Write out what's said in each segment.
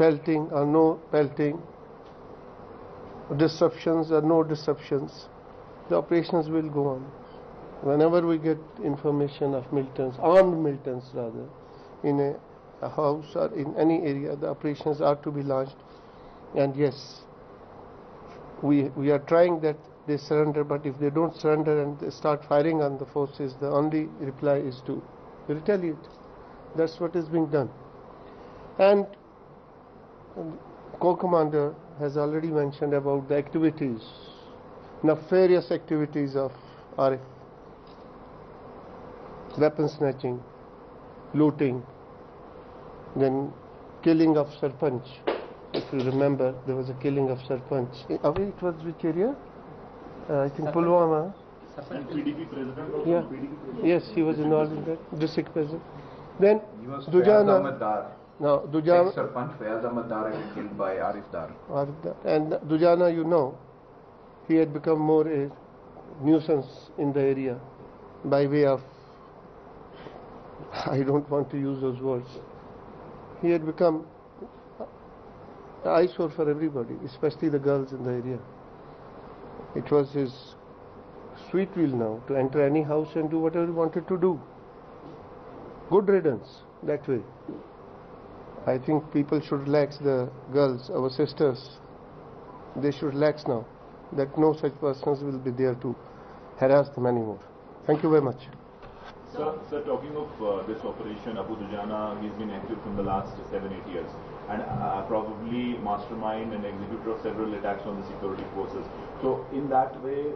pelting or no pelting, disruptions or no disruptions, the operations will go on. Whenever we get information of militants, armed militants rather, in a house or in any area, the operations are to be launched. And yes, we are trying that they surrender, but if they don't surrender and they start firing on the forces, the only reply is to retaliate. That's what is being done. And co-commander has already mentioned about the activities, nefarious activities of Arif. Weapon snatching, looting, then killing of Sarpanch. If you remember, there was a killing of Sarpanch. It was which area? I think Pulwama. PDP president. Yeah. PDP. Yes, he was involved in that. District president. Then he was Dujana. Ahmed Dar. No, Dujana. Sarpanch Fayaz Ahmed Dar had been killed by Arif Dar. And Dujana, you know, he had become more a nuisance in the area by way of, I don't want to use those words. He had become an eyesore for everybody, especially the girls in the area. It was his sweet will now to enter any house and do whatever he wanted to do. Good riddance that way. I think people should relax, the girls, our sisters. They should relax now, that no such persons will be there to harass them anymore. Thank you very much. Sir, talking of this operation, Abu Dujana, he's been active from the last 7-8 years and probably mastermind and executor of several attacks on the security forces. So in that way,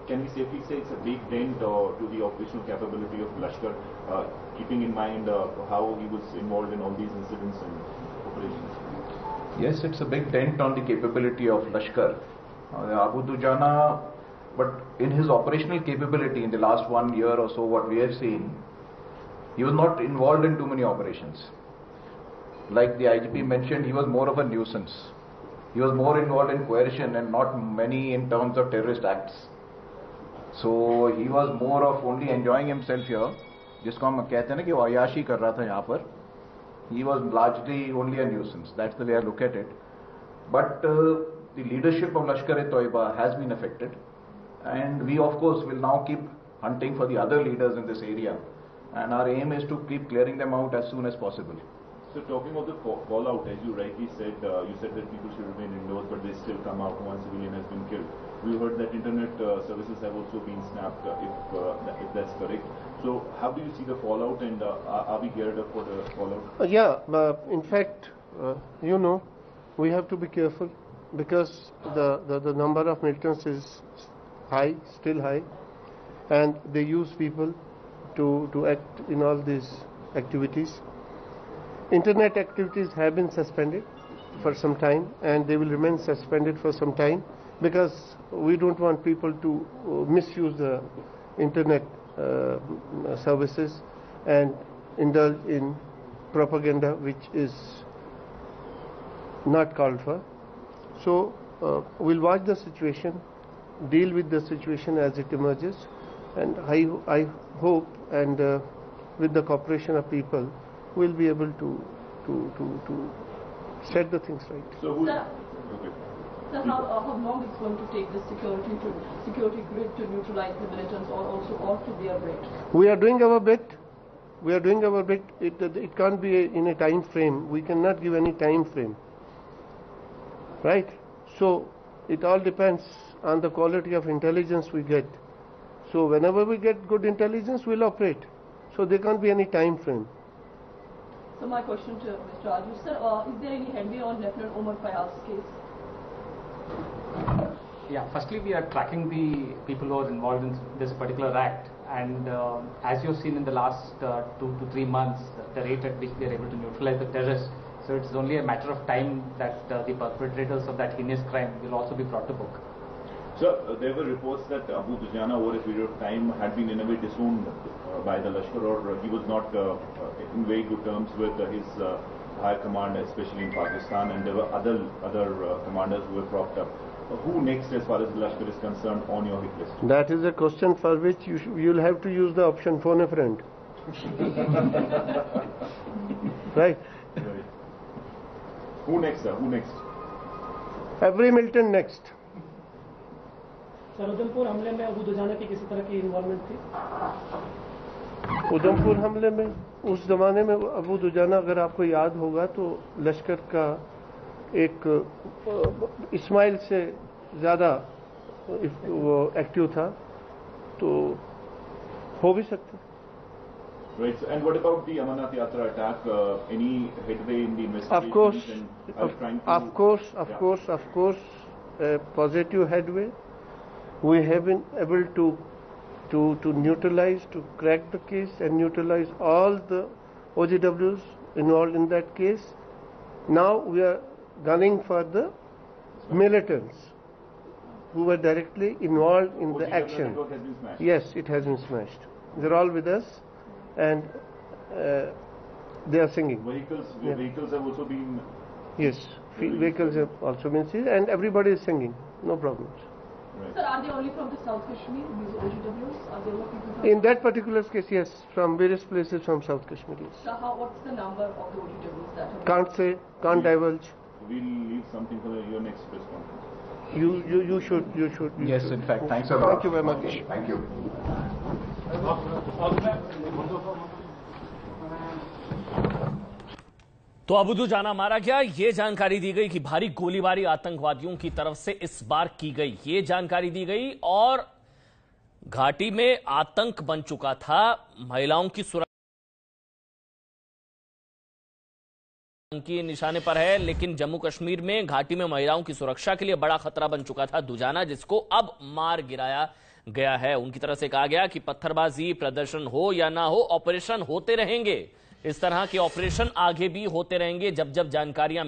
can we safely say it's a big dent to the operational capability of Lashkar, keeping in mind how he was involved in all these incidents and operations? Yes, it's a big dent on the capability of Lashkar. Abu Dujana, but in his operational capability in the last 1 year or so, what we have seen, he was not involved in too many operations. Like the IGP mentioned, he was more of a nuisance. He was more involved in coercion and not many in terms of terrorist acts. So he was more of only enjoying himself here. जिसको हम कहते हैं ना कि वो अयाशी कर रहा था यहाँ पर. He was largely only a nuisance. That's the way I look at it. But the leadership of Lashkar-e-Toiba has been affected. And we of course will now keep hunting for the other leaders in this area. And our aim is to keep clearing them out as soon as possible. So talking of the fallout, as you rightly said, you said that people should remain indoors, but they still come out. One civilian has been killed. We heard that internet services have also been snapped, if that's correct. So how do you see the fallout, and are we geared up for the fallout? In fact, you know, we have to be careful because the number of militants is high, still high, and they use people to act in all these activities. Internet activities have been suspended for some time, and they will remain suspended for some time because we don't want people to misuse the internet services and indulge in propaganda which is not called for. So we'll watch the situation, deal with the situation as it emerges, and I hope, and with the cooperation of people, we'll be able to set the things right. So Sir, how long it's going to take the security grid to neutralize the militants, or also all to their bit? We are doing our bit. It can't be in a time frame. We cannot give any time frame. Right? So it all depends on the quality of intelligence we get. So whenever we get good intelligence, we'll operate. So there can't be any time frame. So my question to Mr. Raju, sir, is there any headway on Lieutenant Omar Fayaz's case? Yeah, firstly we are tracking the people who are involved in this particular act, and as you've seen in the last 2 to 3 months, the rate at which they are able to neutralize the terrorists, so it's only a matter of time that the perpetrators of that heinous crime will also be brought to book. So there were reports that Abu Dujana over a period of time had been in a way disowned by the Lashkar, or he was not in very good terms with his high command, especially in Pakistan, and there were other commanders who were propped up. Who next, as far as the Lashkar is concerned, on your hit list? That is a question for which you'll have to use the option phone a friend. Right? Who next, sir? Who next? Every militant next. Sir Udhampur हमले में अबू दुजाना की किसी तरह की involvement थी? उधमपुर हमले में उस जमाने में अबू दुजाना, अगर आपको याद होगा तो लश्कर का एक इस्माइल से ज्यादा वो एक्टिव था, तो हो भी सकता। Right. And what about the Amarnath Yatra attack? Any headway in the investigation? Of course, positive headway. We have been able to neutralize, to crack the case and neutralize all the OGWs involved in that case. Now we are gunning for the militants who were directly involved in the action. Network has been smashed. Yes, it has been smashed. They're all with us, and they are singing. Vehicles have also been. Yes, vehicles have also been seized, and everybody is singing. No problems. Right. Sir, are they only from the South Kashmir, these OGWs? Are there more people from... In that particular case, yes, from various places from South Kashmir. Yes. So what's the number of the OGWs that have... Can't say, can't divulge. We'll leave something for your next press conference. You should. Yes, in fact, thanks a lot. Thank you very much. Thank you. तो अबू दुजाना मारा गया, ये जानकारी दी गई कि भारी गोलीबारी आतंकवादियों की तरफ से इस बार की गई, ये जानकारी दी गई। और घाटी में आतंक बन चुका था, महिलाओं की सुरक्षा के निशाने पर है, लेकिन जम्मू कश्मीर में घाटी में महिलाओं की सुरक्षा के लिए बड़ा खतरा बन चुका था दुजाना, जिसको अब मार गिराया गया है। उनकी तरफ से कहा गया कि पत्थरबाजी, प्रदर्शन हो या ना हो, ऑपरेशन होते रहेंगे। इस तरह के ऑपरेशन आगे भी होते रहेंगे जब जब जानकारियां